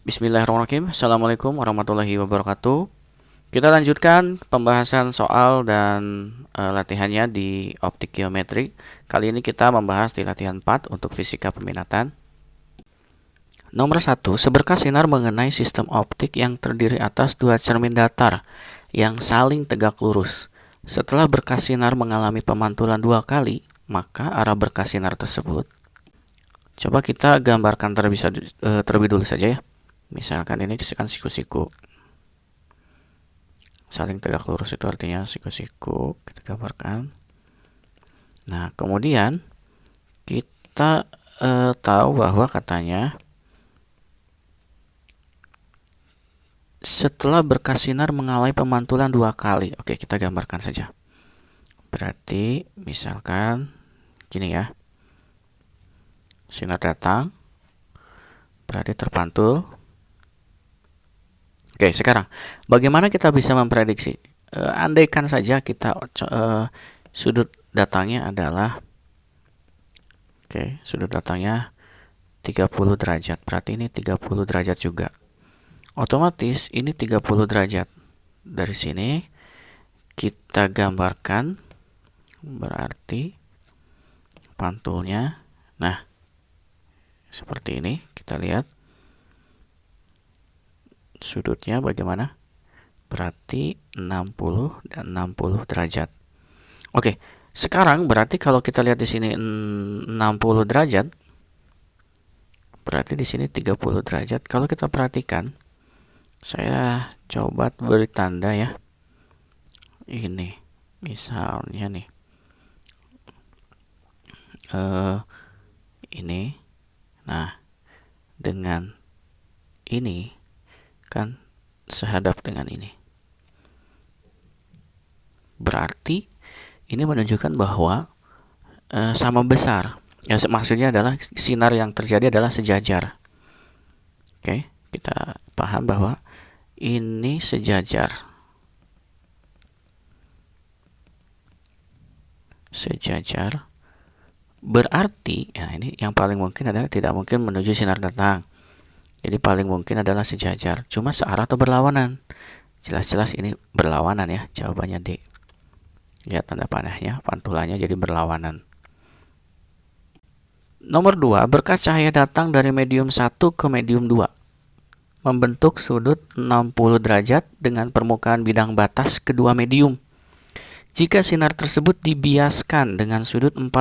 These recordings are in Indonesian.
Bismillahirrahmanirrahim. Assalamualaikum warahmatullahi wabarakatuh. Kita lanjutkan pembahasan soal dan latihannya di optik geometri. Kali ini kita membahas di latihan 4 untuk fisika peminatan. Nomor 1, seberkas sinar mengenai sistem optik yang terdiri atas dua cermin datar yang saling tegak lurus. Setelah berkas sinar mengalami pemantulan dua kali, maka arah berkas sinar tersebut. Coba kita gambarkan terlebih dulu saja ya. Misalkan ini kan siku-siku. Saling tegak lurus itu artinya siku-siku. Kita gambarkan. Nah, kemudian kita tahu bahwa katanya setelah berkas sinar mengalami pemantulan dua kali. Oke, kita gambarkan saja. Berarti misalkan gini ya. Sinar datang. Berarti terpantul. Oke, sekarang bagaimana kita bisa memprediksi? Andaikan saja kita sudut datangnya adalah sudut datangnya 30 derajat. Berarti ini 30 derajat juga. Otomatis ini 30 derajat. Dari sini kita gambarkan berarti pantulnya. Nah, seperti ini kita lihat. Sudutnya bagaimana? Berarti 60 dan 60 derajat. Oke, sekarang berarti kalau kita lihat di sini 60 derajat, berarti di sini 30 derajat. Kalau kita perhatikan, saya coba beri tanda ya. Ini, misalnya nih, ini. Nah, dengan ini kan sehadap dengan ini. Berarti ini menunjukkan bahwa sama besar. Ya, maksudnya adalah sinar yang terjadi adalah sejajar. Oke, kita paham bahwa ini sejajar. Sejajar. Berarti, ya ini yang paling mungkin adalah tidak mungkin menuju sinar datang. Jadi paling mungkin adalah sejajar. Cuma searah atau berlawanan? Jelas-jelas ini berlawanan ya. Jawabannya D. Lihat tanda panahnya, pantulannya jadi berlawanan. Nomor 2, berkas cahaya datang dari medium 1 ke medium 2. Membentuk sudut 60 derajat dengan permukaan bidang batas kedua medium. Jika sinar tersebut dibiaskan dengan sudut 45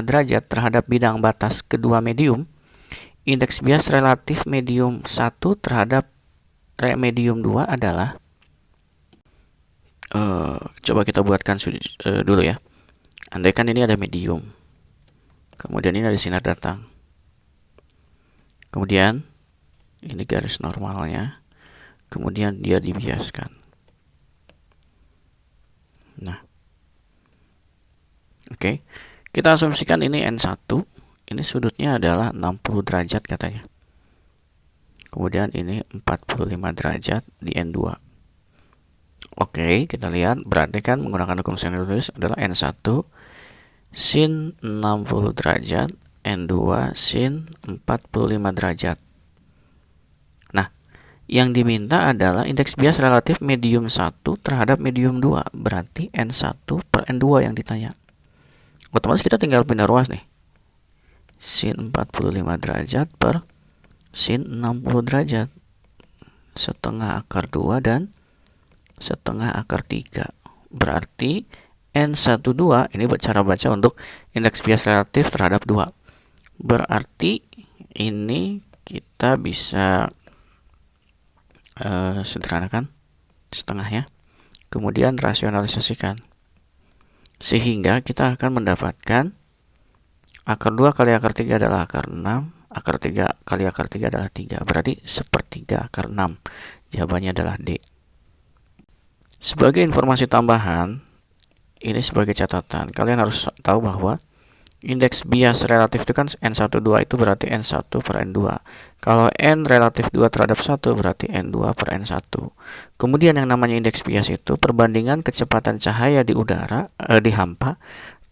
derajat terhadap bidang batas kedua medium, indeks bias relatif medium 1 terhadap medium 2 adalah coba kita buatkan dulu ya. Andaikan ini ada medium. Kemudian ini ada sinar datang. Kemudian ini garis normalnya. Kemudian dia dibiaskan. Nah. Oke. Kita asumsikan ini N1. Ini sudutnya adalah 60 derajat katanya. Kemudian ini 45 derajat di N2. Oke, kita lihat. Berarti kan menggunakan hukum sin lurus adalah N1 sin 60 derajat, N2 sin 45 derajat. Nah, yang diminta adalah indeks bias relatif medium 1 terhadap medium 2. Berarti N1 per N2 yang ditanya. Otomatis kita tinggal pindah ruas nih. Sin 45 derajat per sin 60 derajat. Setengah akar 2 dan setengah akar 3. Berarti N12, ini cara baca untuk indeks bias relatif terhadap 2. Berarti ini kita bisa sederhanakan setengahnya. Kemudian rasionalisasikan. Sehingga kita akan mendapatkan akar 2 kali akar 3 adalah akar 6. Akar 3 kali akar 3 adalah 3. Berarti sepertiga akar 6. Jawabannya adalah D. Sebagai informasi tambahan, ini sebagai catatan, kalian harus tahu bahwa indeks bias relatif itu kan N12 itu berarti N1 per N2. Kalau N relatif 2 terhadap 1 berarti N2 per N1. Kemudian yang namanya indeks bias itu perbandingan kecepatan cahaya di udara, di hampa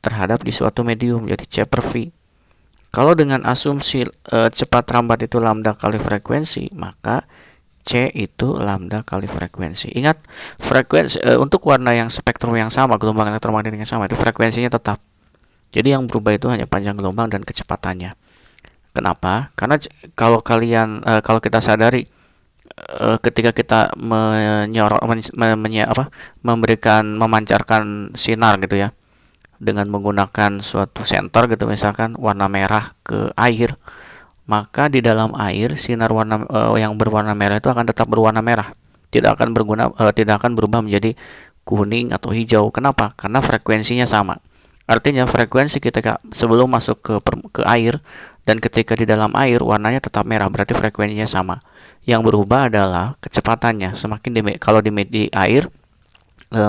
terhadap di suatu medium, jadi C per V. Kalau dengan asumsi cepat lambat itu lambda kali frekuensi, maka C itu lambda kali frekuensi. Ingat, frekuensi untuk warna yang spektrum yang sama, gelombang elektromagnetik yang sama, itu frekuensinya tetap. Jadi yang berubah itu hanya panjang gelombang dan kecepatannya. Kenapa? Karena kalau kita sadari ketika kita memancarkan sinar gitu ya, dengan menggunakan suatu senter gitu, misalkan warna merah ke air, maka di dalam air sinar yang berwarna merah itu akan tetap berwarna merah, tidak akan berubah menjadi kuning atau hijau. Kenapa? Karena frekuensinya sama. Artinya frekuensi ketika sebelum masuk ke air dan ketika di dalam air warnanya tetap merah, berarti frekuensinya sama. Yang berubah adalah kecepatannya. Kalau di air,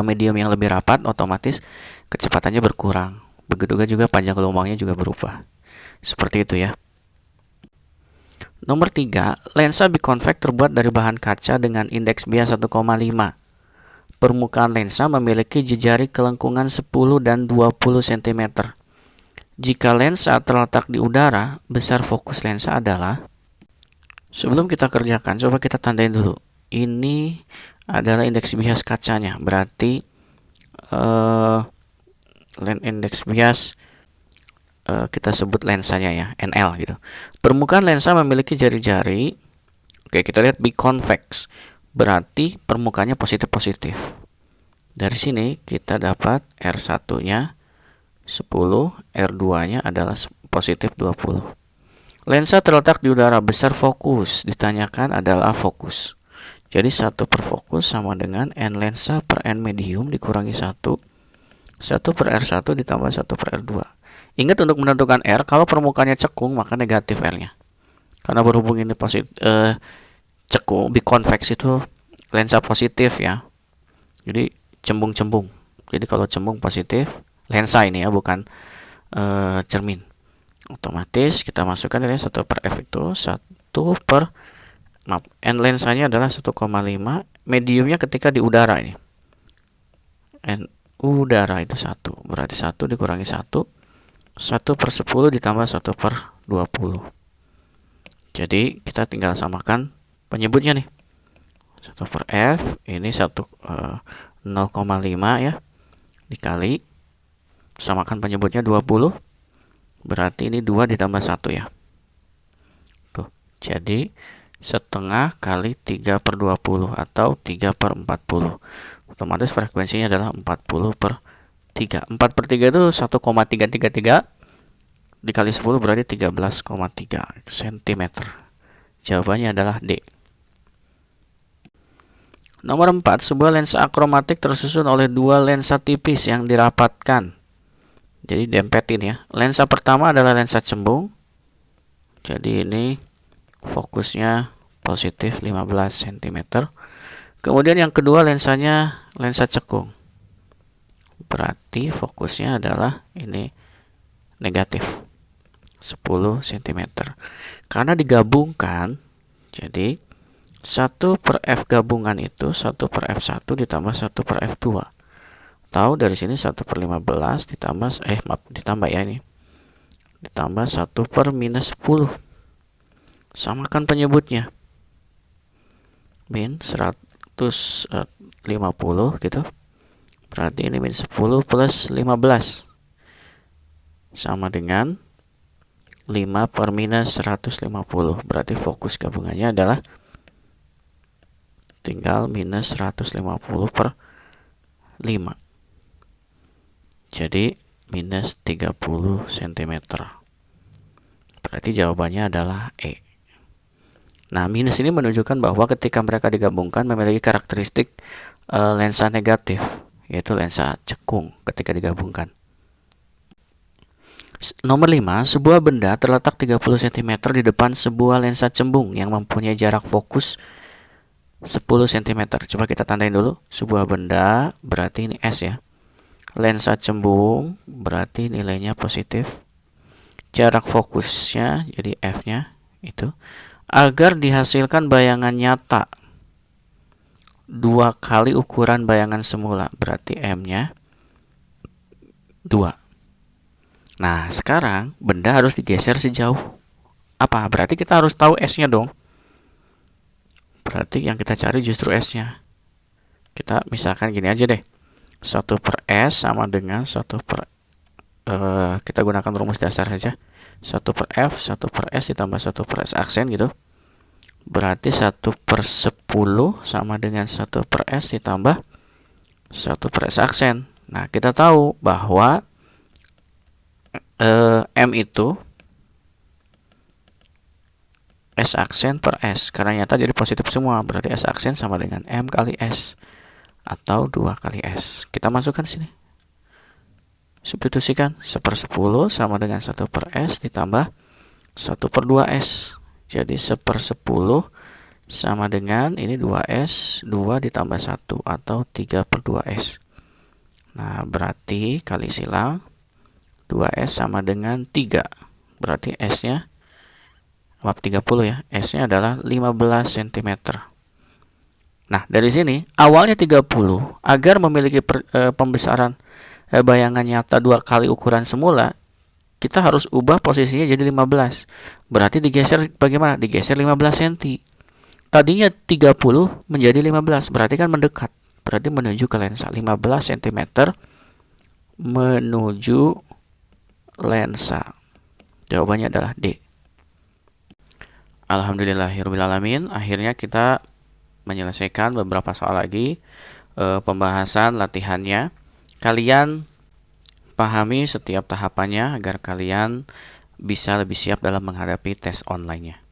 medium yang lebih rapat, otomatis kecepatannya berkurang. Begitu juga panjang gelombangnya juga berubah. Seperti itu ya. Nomor 3, lensa biconvex terbuat dari bahan kaca dengan indeks bias 1,5. Permukaan lensa memiliki jejari kelengkungan 10 dan 20 cm. Jika lensa terletak di udara, besar fokus lensa adalah... Sebelum kita kerjakan, coba kita tandain dulu. Ini adalah indeks bias kacanya, berarti indeks bias kita sebut lensanya ya, NL gitu. Permukaan lensa memiliki jari-jari. Oke, kita lihat biconvex, berarti permukaannya positif-positif. Dari sini kita dapat R1-nya 10, R2-nya adalah positif 20. Lensa terletak di udara, besar fokus ditanyakan adalah fokus. Jadi 1 per fokus sama dengan N lensa per N medium dikurangi 1. 1 per R1 ditambah 1 per R2. Ingat, untuk menentukan R, kalau permukaannya cekung maka negatif R-nya. Karena berhubung ini cekung, biconvex itu lensa positif ya. Jadi cembung-cembung. Jadi kalau cembung positif, lensa ini ya, bukan cermin. Otomatis kita masukkan dari 1 per F itu 1 per N lensanya adalah 1,5. Mediumnya ketika di udara ini. N udara itu 1. Berarti 1 dikurangi 1. 1 per 10 ditambah 1 per 20. Jadi kita tinggal samakan penyebutnya nih. 1 per F ini 0,5 ya, dikali, samakan penyebutnya 20. Berarti ini 2 ditambah 1 ya. Tuh, jadi setengah kali 3 per 20 atau 3 per 40. Otomatis frekuensinya adalah 40 per 3. 4 per 3 itu 1,333 dikali 10 berarti 13,3 cm. Jawabannya adalah D. Nomor 4, sebuah lensa akromatik tersusun oleh 2 lensa tipis yang dirapatkan. Jadi dempetin ya. Lensa pertama adalah lensa cembung. Jadi ini fokusnya positif 15 cm. Kemudian yang kedua lensanya lensa cekung. Berarti fokusnya adalah ini negatif 10 cm. Karena digabungkan, jadi 1 per F gabungan itu 1 per F1 ditambah 1 per F2. Tahu dari sini 1 per 15 ditambah ya ini. Ditambah 1 per minus 10. Samakan penyebutnya. Min 150 gitu. Berarti ini min 10 plus 15. Sama dengan 5 per minus 150. Berarti fokus gabungannya adalah tinggal minus 150 per 5. Jadi minus 30 cm. Berarti jawabannya adalah E. Nah, minus ini menunjukkan bahwa ketika mereka digabungkan memiliki karakteristik lensa negatif, yaitu lensa cekung ketika digabungkan. Nomor 5, sebuah benda terletak 30 cm di depan sebuah lensa cembung yang mempunyai jarak fokus 10 cm. Coba kita tandain dulu. Sebuah benda berarti ini S ya. Lensa cembung berarti nilainya positif. Jarak fokusnya jadi F-nya itu. Agar dihasilkan bayangan nyata 2 kali ukuran bayangan semula, berarti M-nya 2. Nah, sekarang benda harus digeser sejauh apa? Berarti kita harus tahu S-nya dong. Berarti yang kita cari justru S-nya. Kita misalkan gini aja deh. 1 per S sama dengan 1 per kita gunakan rumus dasar saja. 1 per F, 1 per S ditambah 1 per S aksen gitu. Berarti 1 per 10 sama dengan 1 per S ditambah 1 per S aksen. Nah, kita tahu bahwa M itu S aksen per S. Karena nyata jadi positif semua. Berarti S aksen sama dengan M kali S. Atau 2 kali S. Kita masukkan sini. Substitusikan 1 per 10 sama dengan 1 per S ditambah 1 per 2S. Jadi 1 per 10 sama dengan ini 2S, 2 ditambah 1 atau 3 per 2S. Nah, berarti kali silang 2S sama dengan 3. Berarti S-nya, maaf 30 ya, S-nya adalah 15 cm. Nah, dari sini awalnya 30, agar memiliki pembesaran bayangan nyata 2 kali ukuran semula, kita harus ubah posisinya jadi 15. Berarti digeser bagaimana? Digeser 15 cm. Tadinya 30 menjadi 15, berarti kan mendekat. Berarti menuju ke lensa 15 cm menuju lensa. Jawabannya adalah D. Alhamdulillahirrahmanirrahim. Akhirnya kita menyelesaikan beberapa soal lagi. Pembahasan latihannya. Kalian pahami setiap tahapannya agar kalian bisa lebih siap dalam menghadapi tes online-nya.